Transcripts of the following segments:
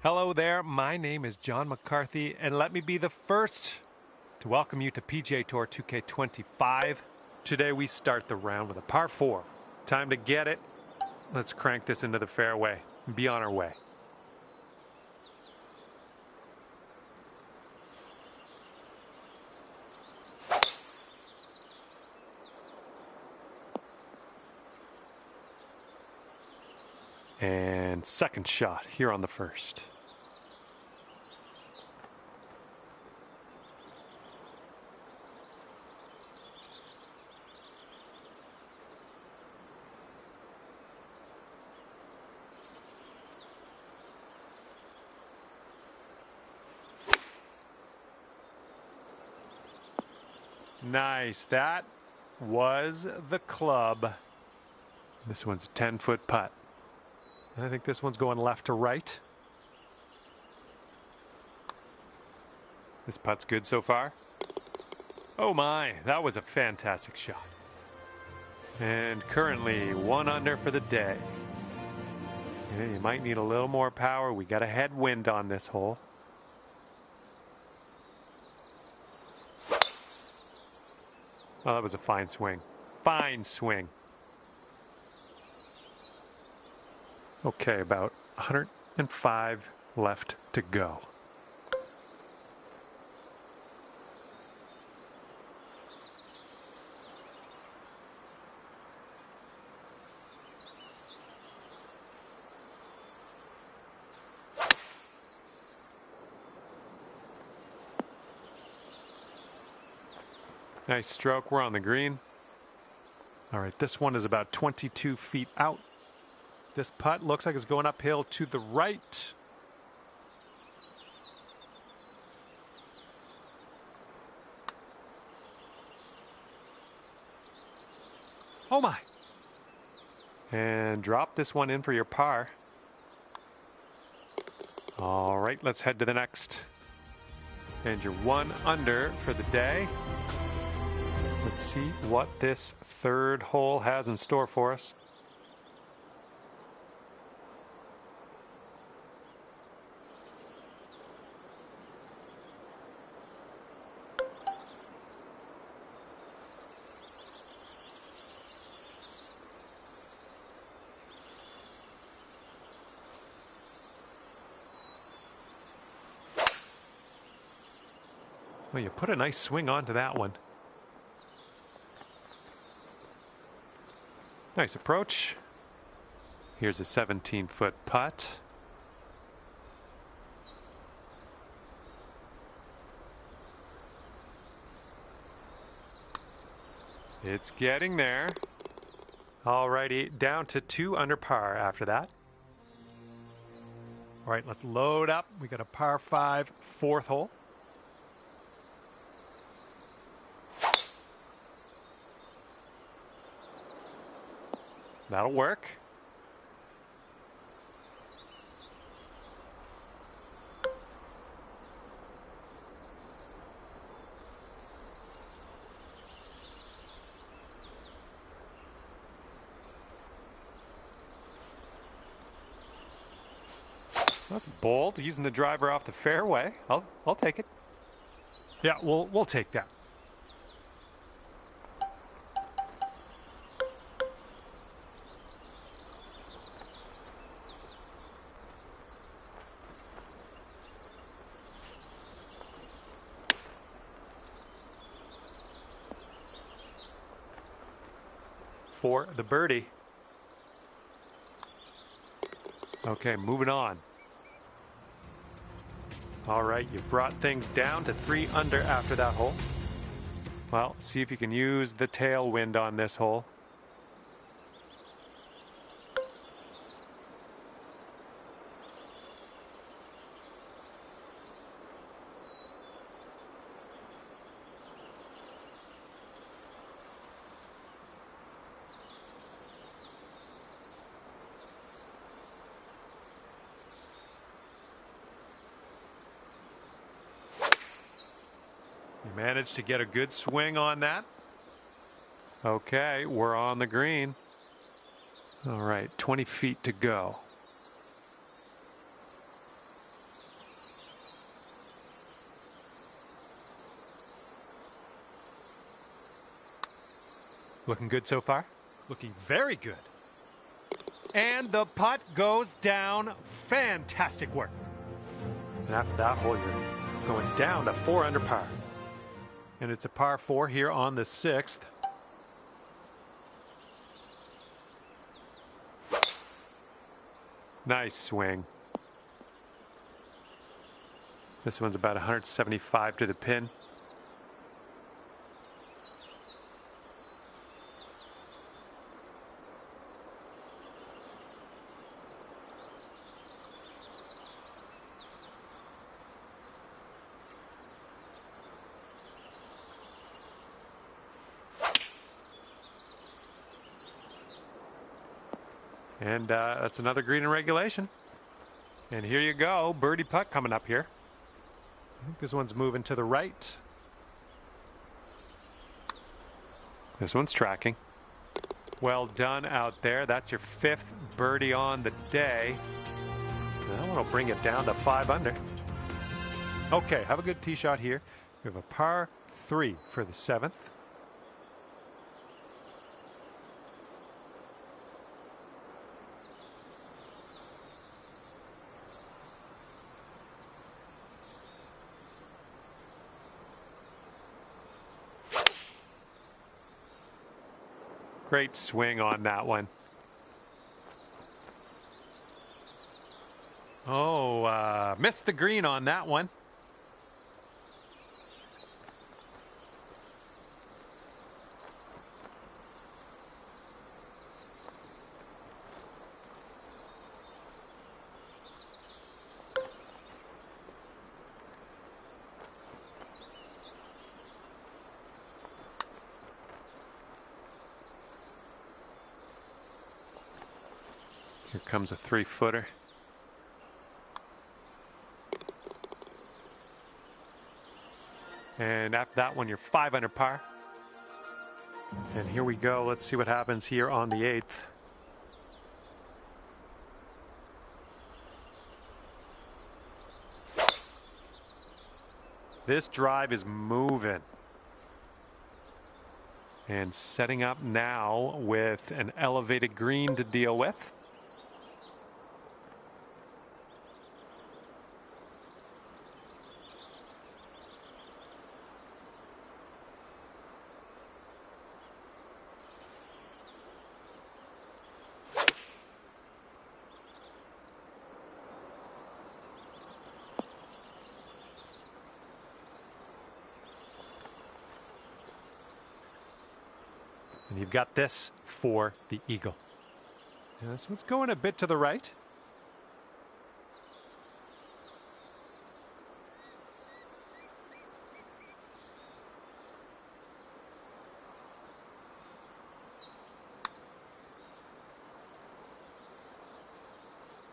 Hello there, my name is John McCarthy, and let me be the first to welcome you to PGA Tour 2K25. Today we start the round with a par 4. Time to get it. Let's crank this into the fairway and be on our way. And second shot here on the first. Nice. That was the club. This one's a 10-foot putt. I think this one's going left to right. This putt's good so far. Oh my, that was a fantastic shot. And currently 1 under for the day. Yeah, you might need a little more power. We got a headwind on this hole. Oh, that was a fine swing. Fine swing. Okay, about 105 left to go. Nice stroke. We're on the green. All right, this one is about 22 feet out. This putt looks like it's going uphill to the right. Oh my. And drop this one in for your par. All right, let's head to the next. And you're 1 under for the day. Let's see what this third hole has in store for us. Well, you put a nice swing onto that one. Nice approach. Here's a 17-foot putt. It's getting there. Alrighty, down to 2 under par after that. All right, let's load up. We got a par 5, 4th hole. That'll work. That's bold, using the driver off the fairway. I'll take it. Yeah, we'll take that. For the birdie. Okay, moving on. All right, you've brought things down to 3 under after that hole. Well, see if you can use the tailwind on this hole. You managed to get a good swing on that. Okay, we're on the green. All right, 20 feet to go. Looking good so far? Looking very good. And the putt goes down. Fantastic work. And after that hole, you're going down to 4 under par. And it's a par 4 here on the 6th. Nice swing. This one's about 175 to the pin. And that's another green in regulation. And here you go, birdie putt coming up here. I think this one's moving to the right. This one's tracking. Well done out there. That's your 5th birdie on the day. That one will bring it down to 5 under. Okay, have a good tee shot here. We have a par 3 for the 7th. Great swing on that one. Oh, missed the green on that one. Here comes a 3-footer. And after that one, you're 5 under par. And here we go. Let's see what happens here on the 8th. This drive is moving. And setting up now with an elevated green to deal with. And you've got this for the eagle. And this one's going a bit to the right.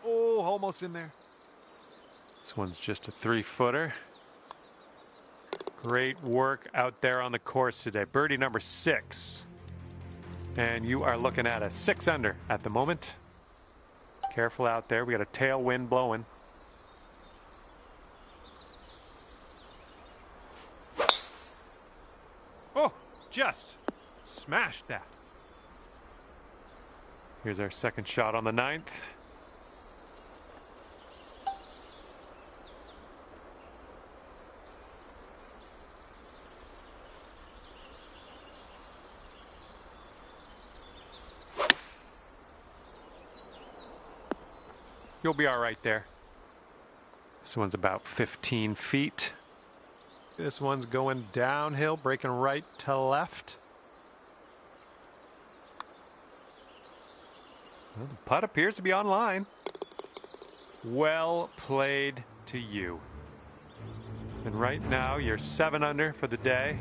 Oh, almost in there. This one's just a 3-footer. Great work out there on the course today. Birdie number 6. And you are looking at a 6 under at the moment. Careful out there. We got a tailwind blowing. Oh, just smashed that. Here's our second shot on the 9th. You'll be all right there. This one's about 15 feet. This one's going downhill, breaking right to left. Well, the putt appears to be on line. Well played to you. And right now, you're 7 under for the day.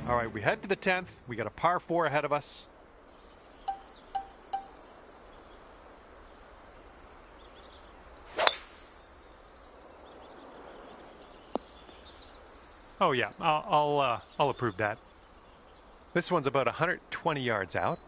All right, we head to the 10th. We got a par 4 ahead of us. Oh yeah, I'll approve that. This one's about 120 yards out.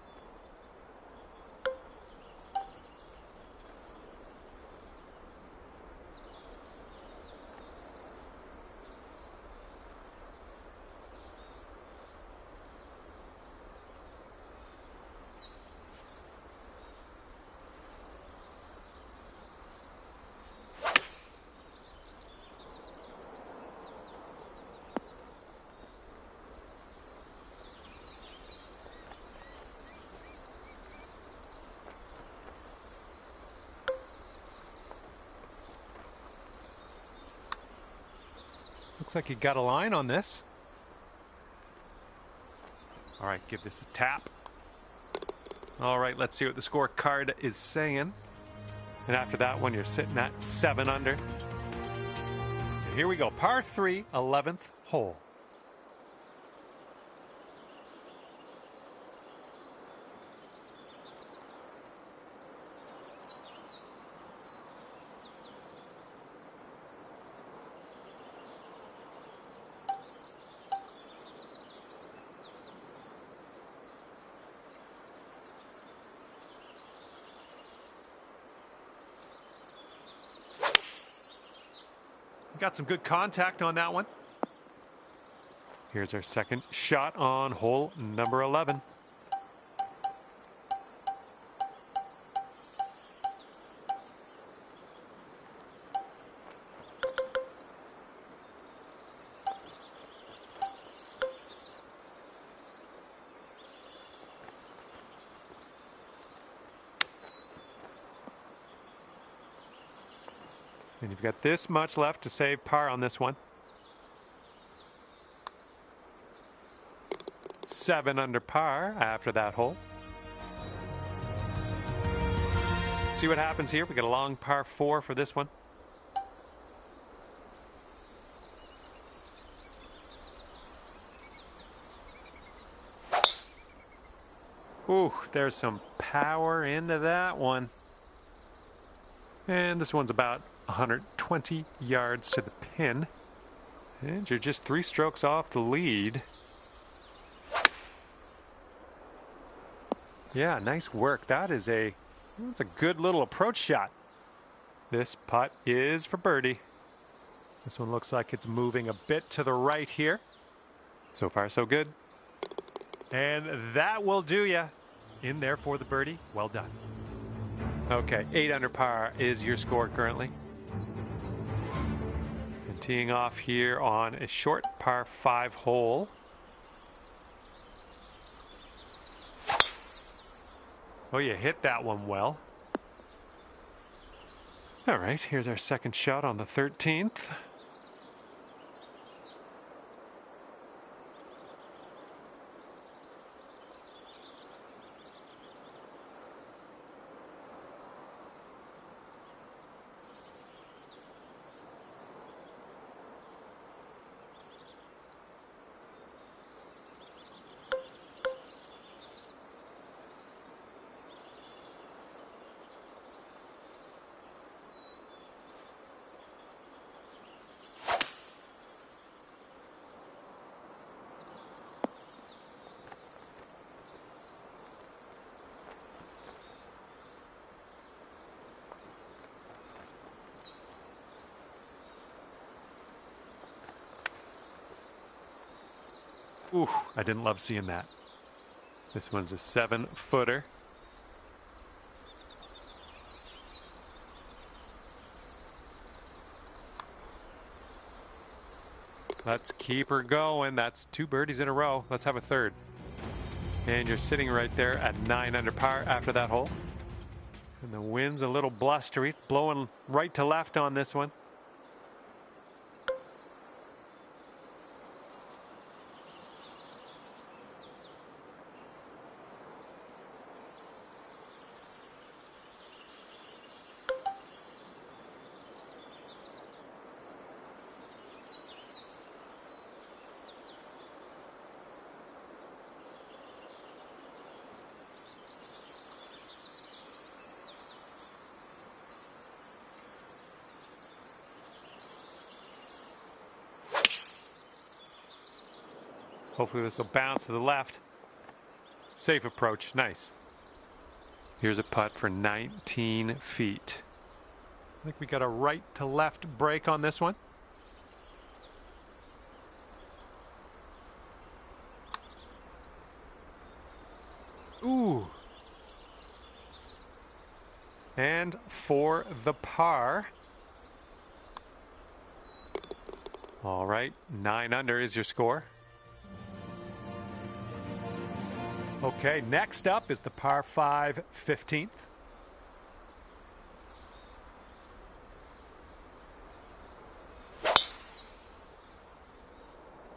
Looks like you got a line on this. All right, give this a tap. All right, let's see what the scorecard is saying. And after that one, you're sitting at 7 under. Here we go, par 3, 11th hole. Got some good contact on that one. Here's our second shot on hole number 11. And you've got this much left to save par on this one. 7 under par after that hole. Let's see what happens here. We got a long par 4 for this one. Ooh, there's some power into that one. And this one's about 120 yards to the pin. And you're just 3 strokes off the lead. Yeah, nice work. That's a good little approach shot. This putt is for birdie. This one looks like it's moving a bit to the right here. So far, so good. And that will do ya. In there for the birdie. Well done. Okay, 8 under par is your score currently. And teeing off here on a short par 5 hole. Oh, you hit that one well. All right, here's our second shot on the 13th. Ooh, I didn't love seeing that. This one's a 7-footer. Let's keep her going. That's 2 birdies in a row. Let's have a third. And you're sitting right there at 9 under par after that hole. And the wind's a little blustery. It's blowing right to left on this one. Hopefully this will bounce to the left. Safe approach. Nice. Here's a putt for 19 feet. I think we got a right to left break on this one. Ooh. And for the par. All right, 9 under is your score. Okay, next up is the par 5 15th.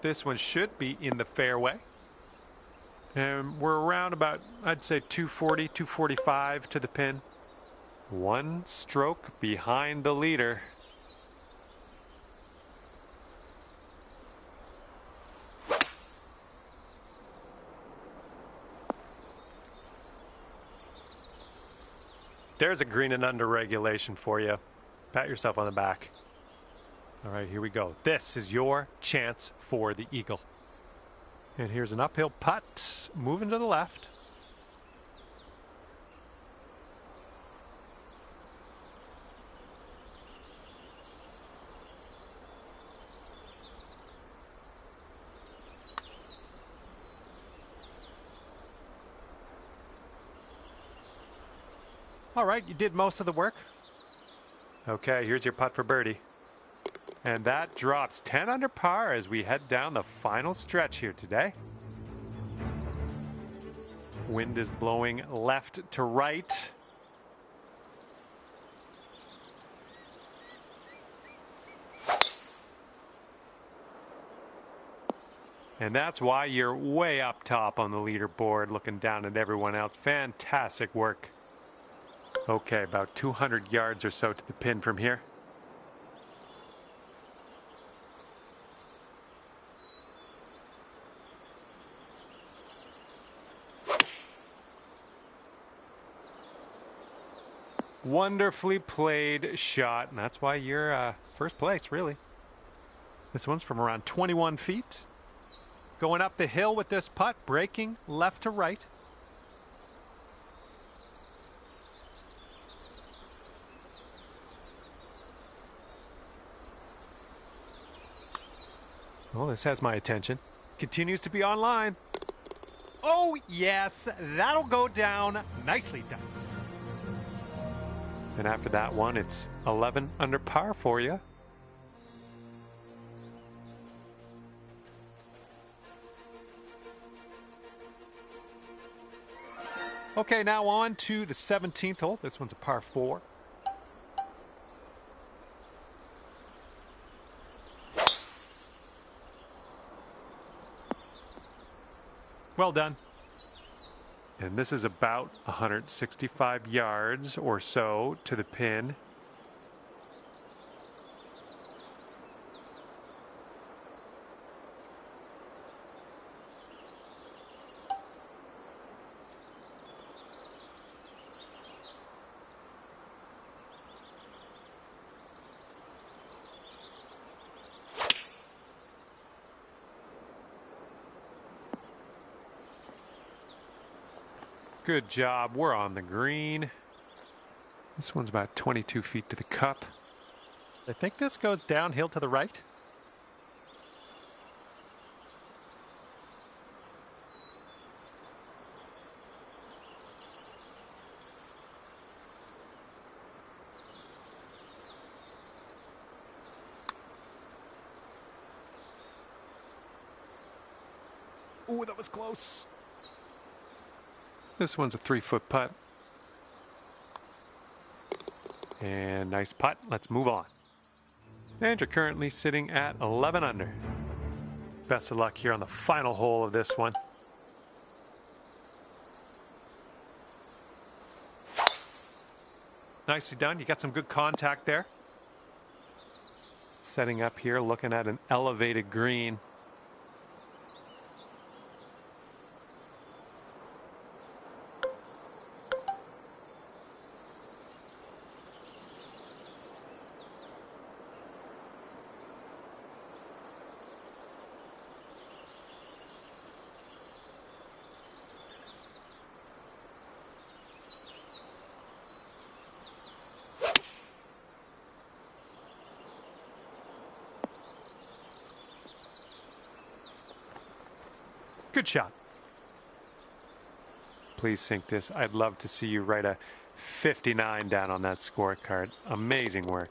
This one should be in the fairway. And we're around about, I'd say 240, 245 to the pin. One stroke behind the leader. There's a green and under regulation for you. Pat yourself on the back. All right, here we go. This is your chance for the eagle. And here's an uphill putt, moving to the left. All right, you did most of the work. Okay, here's your putt for birdie. And that drops 10 under par as we head down the final stretch here today. Wind is blowing left to right. And that's why you're way up top on the leaderboard, looking down at everyone else. Fantastic work. Okay, about 200 yards or so to the pin from here. Wonderfully played shot, and that's why you're first place, really. This one's from around 21 feet. Going up the hill with this putt, breaking left to right. Well, this has my attention. Continues to be online. Oh, yes, that'll go down. Nicely done. And after that one, it's 11 under par for you. Okay, now on to the 17th hole. This one's a par 4. Well done. And this is about 165 yards or so to the pin. Good job. We're on the green. This one's about 22 feet to the cup. I think this goes downhill to the right. Ooh, that was close. This one's a 3-foot putt. And nice putt. Let's move on. And you're currently sitting at 11 under. Best of luck here on the final hole of this one. Nicely done. You got some good contact there. Setting up here, looking at an elevated green. Good shot. Please sink this. I'd love to see you write a 59 down on that scorecard. Amazing work.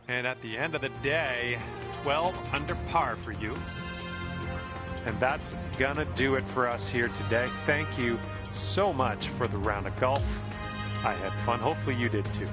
And at the end of the day, 12 under par for you. And that's gonna do it for us here today. Thank you so much for the round of golf. I had fun. Hopefully you did too.